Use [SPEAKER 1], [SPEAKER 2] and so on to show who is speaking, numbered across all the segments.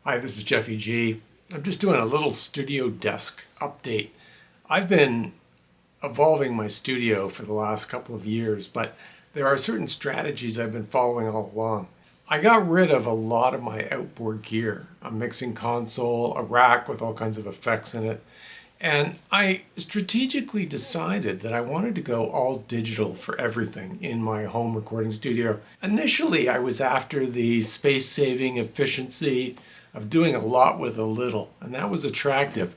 [SPEAKER 1] Hi, this is Jeffy G. I'm just doing a little studio desk update. I've been evolving my studio for the last couple of years, but there are certain strategies I've been following all along. I got rid of a lot of my outboard gear, a mixing console, a rack with all kinds of effects in it, and I strategically decided that I wanted to go all digital for everything in my home recording studio. Initially, I was after the space-saving efficiency of doing a lot with a little, and that was attractive.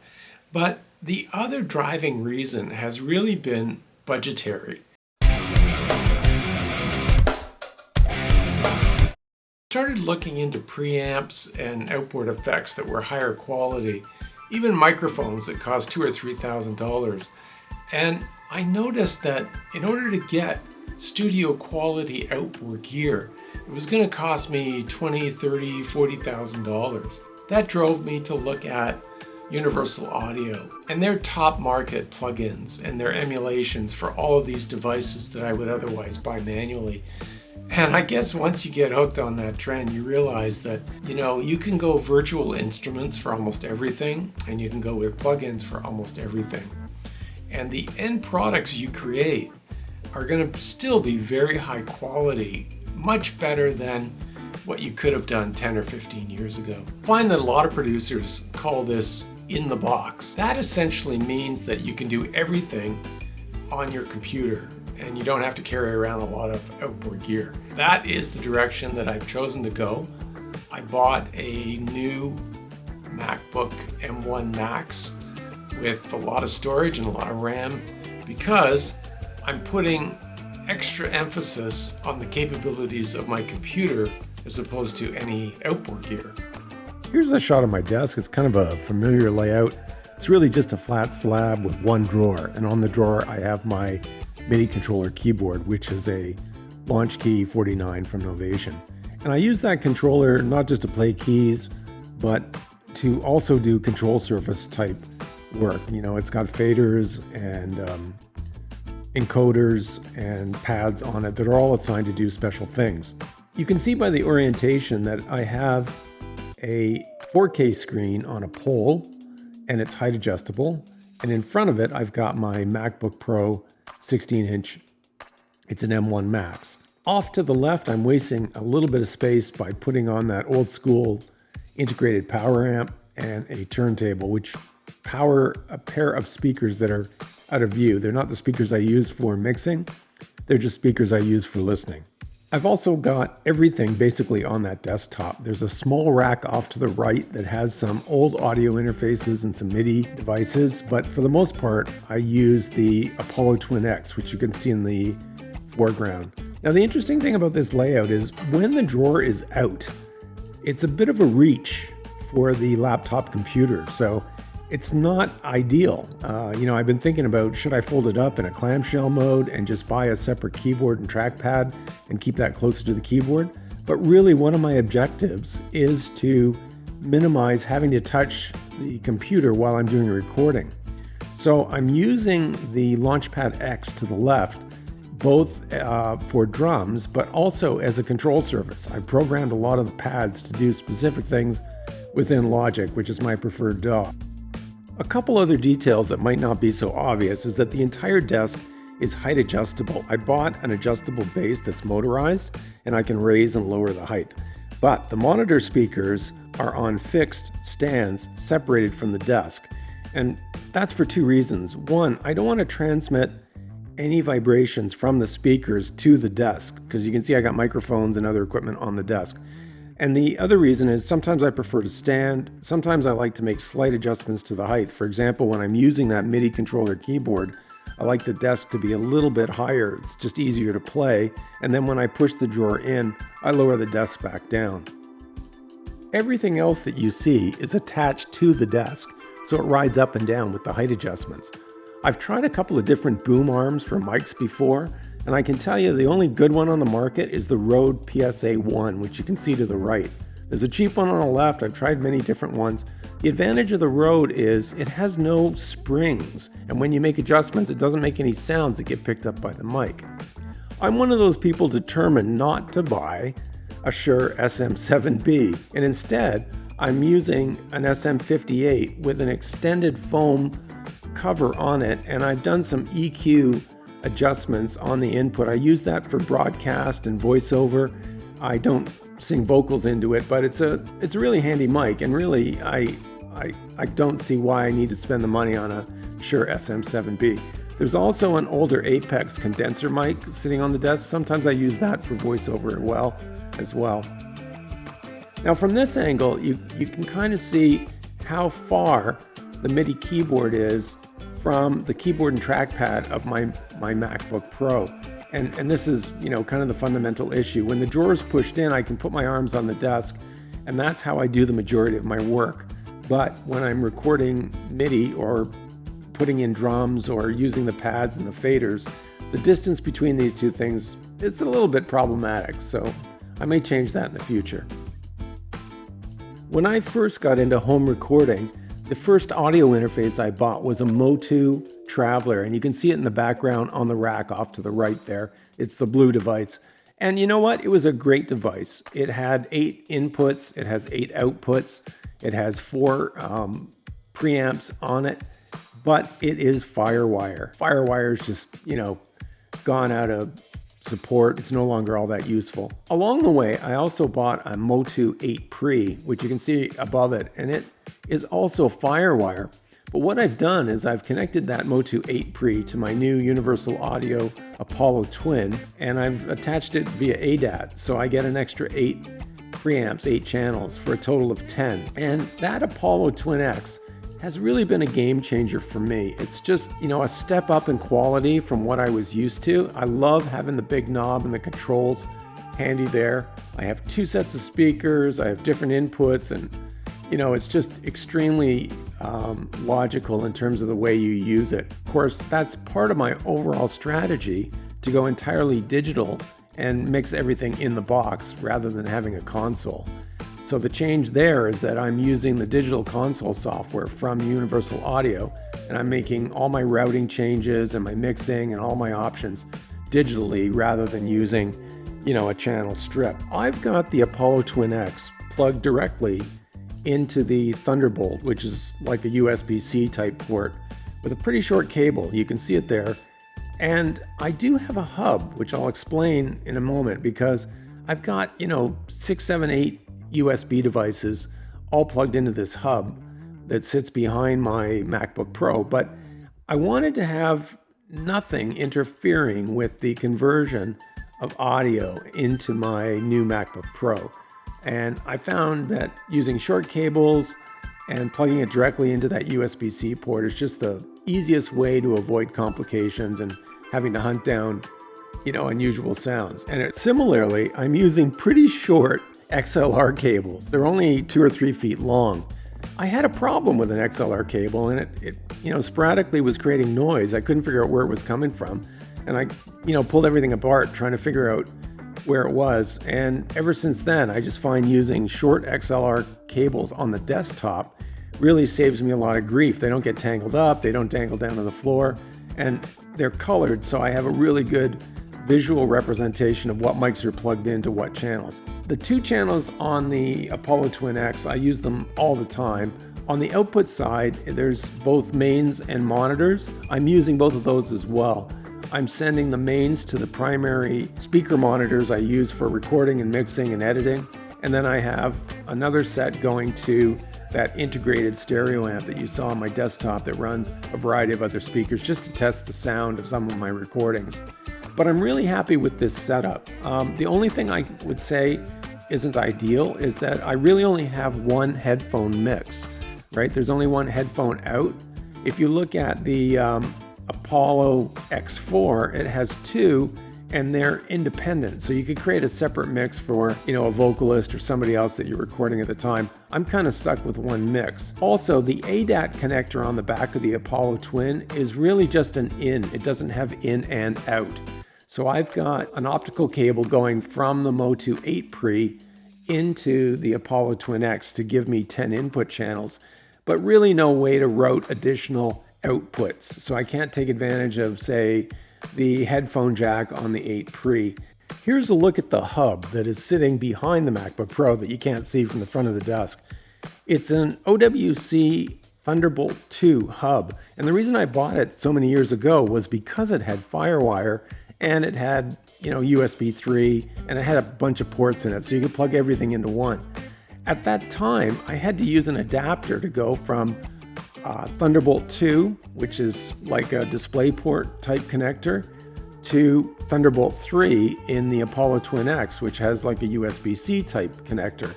[SPEAKER 1] But the other driving reason has really been budgetary. Started looking into preamps and outboard effects that were higher quality, even microphones that cost $2,000 or $3,000. And I noticed that in order to get studio quality outboard gear, it was going to cost me $20,000, $30,000, $40,000. That drove me to look at Universal Audio and their top market plugins and their emulations for all of these devices that I would otherwise buy manually. And I guess once you get hooked on that trend, you realize that, you can go virtual instruments for almost everything, and you can go with plugins for almost everything. And the end products you create are going to still be very high quality, much better than what you could have done 10 or 15 years ago. I find that a lot of producers call this in the box. That essentially means that you can do everything on your computer and you don't have to carry around a lot of outboard gear. That is the direction that I've chosen to go. I bought a new MacBook M1 Max with a lot of storage and a lot of RAM because I'm putting extra emphasis on the capabilities of my computer as opposed to any outboard gear.
[SPEAKER 2] Here's a shot of my desk. It's kind of a familiar layout. It's really just a flat slab with one drawer, and on the drawer I have my MIDI controller keyboard, which is a Launch Key 49 from Novation. And I use that controller not just to play keys, but to also do control surface type work. It's got faders and encoders and pads on it that are all assigned to do special things. You can see by the orientation that I have a 4K screen on a pole, and it's height adjustable. And in front of it, I've got my MacBook Pro 16-inch. It's an M1 Max. Off to the left, I'm wasting a little bit of space by putting on that old school integrated power amp and a turntable, which power a pair of speakers that are out of view. They're not the speakers I use for mixing. They're just speakers I use for listening. I've also got everything basically on that desktop. There's a small rack off to the right that has some old audio interfaces and some MIDI devices, but for the most part, I use the Apollo Twin X, which you can see in the foreground. Now, the interesting thing about this layout is when the drawer is out, it's a bit of a reach for the laptop computer, so it's not ideal. I've been thinking about, should I fold it up in a clamshell mode and just buy a separate keyboard and trackpad and keep that closer to the keyboard? But really, one of my objectives is to minimize having to touch the computer while I'm doing a recording. So I'm using the Launchpad X to the left, both for drums, but also as a control surface. I programmed a lot of the pads to do specific things within Logic, which is my preferred DAW. A couple other details that might not be so obvious is that the entire desk is height adjustable. I bought an adjustable base that's motorized, and I can raise and lower the height. But the monitor speakers are on fixed stands separated from the desk. And that's for two reasons. One, I don't want to transmit any vibrations from the speakers to the desk, because you can see I got microphones and other equipment on the desk. And the other reason is sometimes I prefer to stand. Sometimes I like to make slight adjustments to the height. For example, when I'm using that MIDI controller keyboard, I like the desk to be a little bit higher. It's just easier to play. And then when I push the drawer in, I lower the desk back down. Everything else that you see is attached to the desk, so it rides up and down with the height adjustments. I've tried a couple of different boom arms for mics before, and I can tell you the only good one on the market is the Rode PSA-1, which you can see to the right. There's a cheap one on the left. I've tried many different ones. The advantage of the Rode is it has no springs, and when you make adjustments, it doesn't make any sounds that get picked up by the mic. I'm one of those people determined not to buy a Shure SM7B, and instead, I'm using an SM58 with an extended foam cover on it, and I've done some EQ adjustments on the input. I use that for broadcast and voiceover. I don't sing vocals into it, but it's a really handy mic, and really I don't see why I need to spend the money on a Shure SM7B. There's also an older Apex condenser mic sitting on the desk. Sometimes I use that for voiceover as well. Now from this angle, you can kind of see how far the MIDI keyboard is from the keyboard and trackpad of my MacBook Pro. And this is, kind of the fundamental issue. When the drawer's pushed in, I can put my arms on the desk, and that's how I do the majority of my work. But when I'm recording MIDI or putting in drums or using the pads and the faders, the distance between these two things, it's a little bit problematic, so I may change that in the future. When I first got into home recording, the first audio interface I bought was a Motu Traveler, and you can see it in the background on the rack off to the right there. It's the blue device. And you know what? It was a great device. It had 8 inputs, it has 8 outputs, it has 4 preamps on it, but it is Firewire. Firewire's just, gone out of support. It's no longer all that useful. Along the way, I also bought a Motu 8 Pre, which you can see above it, and it is also Firewire. But what I've done is I've connected that Motu 8 Pre to my new Universal Audio Apollo Twin, and I've attached it via ADAT, so I get an extra 8 preamps, 8 channels, for a total of 10. And that Apollo Twin X has really been a game changer for me. It's just, a step up in quality from what I was used to. I love having the big knob and the controls handy there. I have 2 sets of speakers, I have different inputs, and it's just extremely logical in terms of the way you use it. Of course, that's part of my overall strategy to go entirely digital and mix everything in the box rather than having a console. So the change there is that I'm using the digital console software from Universal Audio, and I'm making all my routing changes and my mixing and all my options digitally rather than using, a channel strip. I've got the Apollo Twin X plugged directly into the Thunderbolt, which is like a USB-C type port with a pretty short cable. You can see it there. And I do have a hub, which I'll explain in a moment, because I've got, 6, 7, 8 USB devices all plugged into this hub that sits behind my MacBook Pro. But I wanted to have nothing interfering with the conversion of audio into my new MacBook Pro. And I found that using short cables and plugging it directly into that USB-C port is just the easiest way to avoid complications and having to hunt down, unusual sounds. And similarly, I'm using pretty short XLR cables. They're only 2 or 3 feet long. I had a problem with an XLR cable, and it sporadically was creating noise. I couldn't figure out where it was coming from. And I, pulled everything apart trying to figure out where it was. And ever since then, I just find using short XLR cables on the desktop really saves me a lot of grief. They don't get tangled up, they don't dangle down to the floor, and they're colored, so I have a really good visual representation of what mics are plugged into what channels. The 2 channels on the Apollo Twin X, I use them all the time. On the output side, there's both mains and monitors. I'm using both of those as well. I'm sending the mains to the primary speaker monitors I use for recording and mixing and editing. And then I have another set going to that integrated stereo amp that you saw on my desktop that runs a variety of other speakers just to test the sound of some of my recordings. But I'm really happy with this setup. The only thing I would say isn't ideal is that I really only have one headphone mix, right? There's only one headphone out. If you look at the Apollo X4, it has 2, and they're independent. So you could create a separate mix for, a vocalist or somebody else that you're recording at the time. I'm kind of stuck with one mix. Also, the ADAT connector on the back of the Apollo Twin is really just an in. It doesn't have in and out. So I've got an optical cable going from the Motu 8 Pre into the Apollo Twin X to give me 10 input channels, but really no way to route additional outputs. So I can't take advantage of, say, the headphone jack on the 8 Pre. Here's a look at the hub that is sitting behind the MacBook Pro that you can't see from the front of the desk. It's an OWC Thunderbolt 2 hub. And the reason I bought it so many years ago was because it had FireWire and it had, USB 3 and it had a bunch of ports in it, so you could plug everything into one. At that time, I had to use an adapter to go from Thunderbolt 2, which is like a DisplayPort type connector, to Thunderbolt 3 in the Apollo Twin X, which has like a USB-C type connector.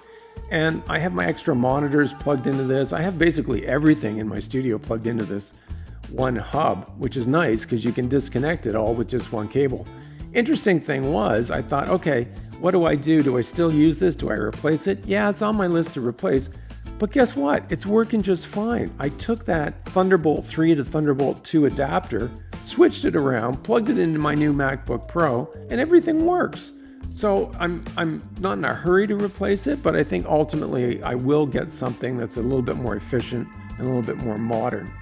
[SPEAKER 2] And I have my extra monitors plugged into this. I have basically everything in my studio plugged into this one hub, which is nice because you can disconnect it all with just one cable. Interesting thing was, I thought, okay, what do I do? Do I still use this? Do I replace it? Yeah, it's on my list to replace. But guess what? It's working just fine. I took that Thunderbolt 3 to Thunderbolt 2 adapter, switched it around, plugged it into my new MacBook Pro, and everything works. So I'm not in a hurry to replace it, but I think ultimately I will get something that's a little bit more efficient and a little bit more modern.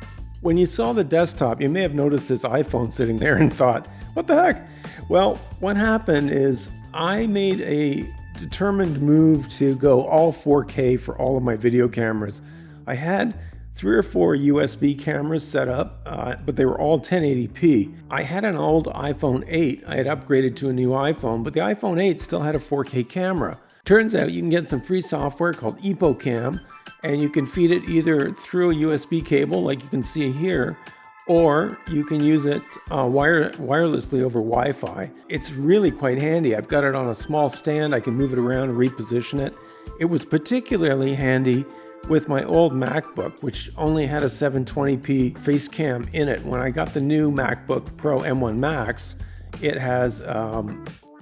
[SPEAKER 2] When you saw the desktop, you may have noticed this iPhone sitting there and thought, what the heck? Well, what happened is I made a determined move to go all 4K for all of my video cameras. I had 3 or 4 USB cameras set up, but they were all 1080p. I had an old iPhone 8. I had upgraded to a new iPhone, but the iPhone 8 still had a 4K camera. Turns out you can get some free software called EpoCam, and you can feed it either through a USB cable, like you can see here, or you can use it wirelessly over Wi-Fi. It's really quite handy. I've got it on a small stand. I can move it around and reposition it. It was particularly handy with my old MacBook, which only had a 720p face cam in it. When I got the new MacBook Pro M1 Max, it has a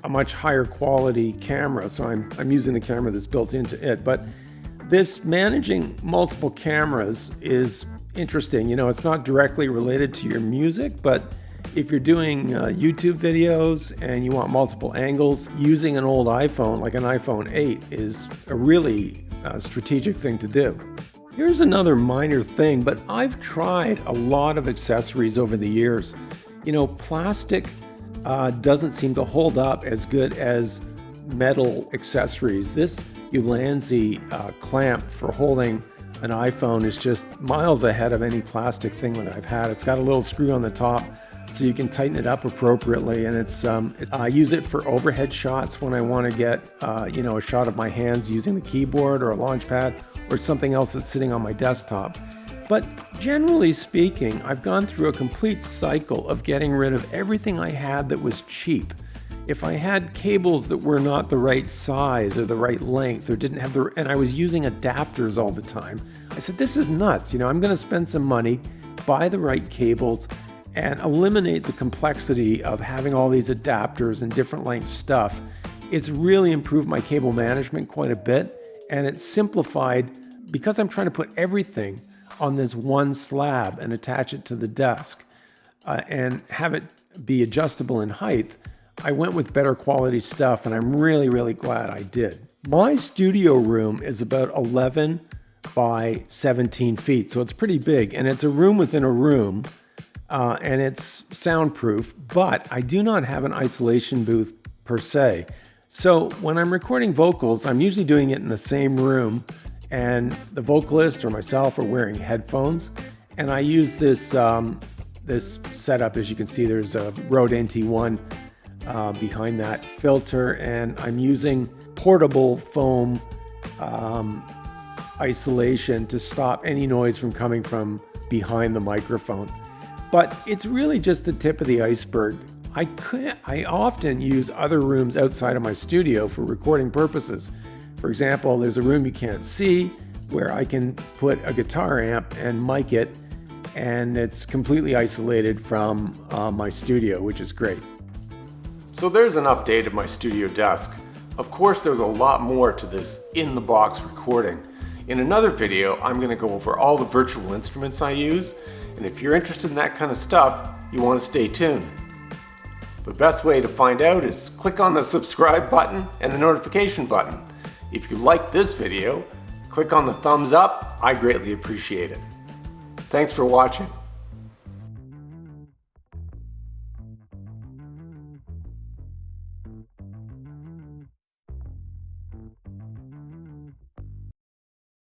[SPEAKER 2] much higher quality camera, so I'm using the camera that's built into it. But this managing multiple cameras is interesting. It's not directly related to your music, but if you're doing YouTube videos and you want multiple angles, using an old iPhone, like an iPhone 8, is a really strategic thing to do. Here's another minor thing, but I've tried a lot of accessories over the years. Plastic doesn't seem to hold up as good as metal accessories. This Ulanzi clamp for holding an iPhone is just miles ahead of any plastic thing that I've had. It's got a little screw on the top so you can tighten it up appropriately, and I use it for overhead shots when I want to get a shot of my hands using the keyboard or a launch pad or something else that's sitting on my desktop. But generally speaking, I've gone through a complete cycle of getting rid of everything I had that was cheap. If I had cables that were not the right size or the right length or didn't have and I was using adapters all the time, I said, this is nuts. I'm going to spend some money, buy the right cables, and eliminate the complexity of having all these adapters and different length stuff. It's really improved my cable management quite a bit, and it's simplified because I'm trying to put everything on this one slab and attach it to the desk and have it be adjustable in height. I went with better quality stuff, and I'm really, really glad I did. My studio room is about 11 by 17 feet, so it's pretty big, and it's a room within a room, and it's soundproof, but I do not have an isolation booth per se. So when I'm recording vocals, I'm usually doing it in the same room, and the vocalist or myself are wearing headphones, and I use this setup. As you can see, there's a Rode NT1 behind that filter, and I'm using portable foam isolation to stop any noise from coming from behind the microphone. But it's really just the tip of the iceberg. I often use other rooms outside of my studio for recording purposes. For example, there's a room you can't see where I can put a guitar amp and mic it, and it's completely isolated from my studio, which is great. So there's an update of my studio desk. Of course, there's a lot more to this in-the-box recording. In another video, I'm going to go over all the virtual instruments I use, and if you're interested in that kind of stuff, you want to stay tuned. The best way to find out is click on the subscribe button and the notification button. If you like this video, click on the thumbs up. I greatly appreciate it. Thanks for watching.